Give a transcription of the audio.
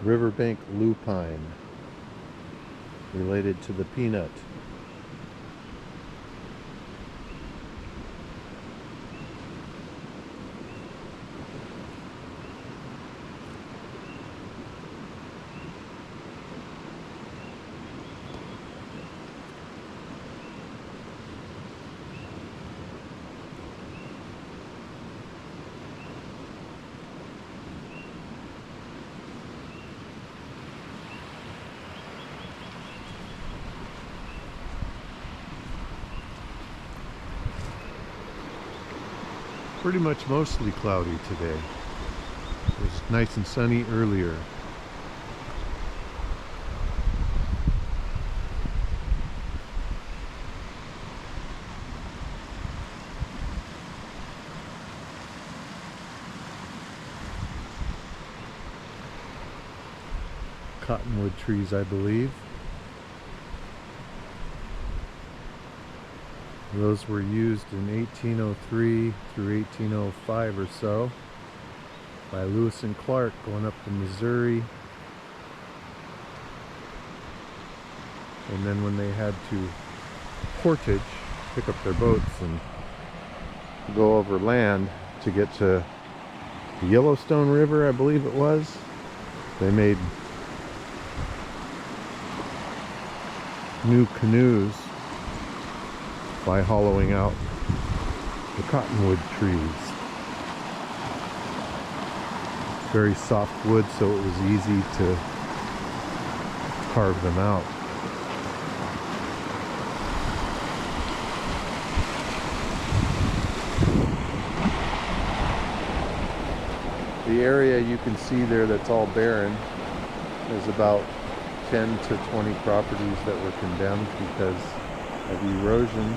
Riverbank lupine, related to the peanut. Pretty much mostly cloudy today. It was nice and sunny earlier. Cottonwood trees, I believe. Those were used in 1803 through 1805 or so by Lewis and Clark going up the Missouri. And then when they had to portage, pick up their boats and go over land to get to the Yellowstone River, I believe it was, they made new canoes by hollowing out the cottonwood trees. Very soft wood, so it was easy to carve them out. The area you can see there that's all barren is about 10 to 20 properties that were condemned because of erosion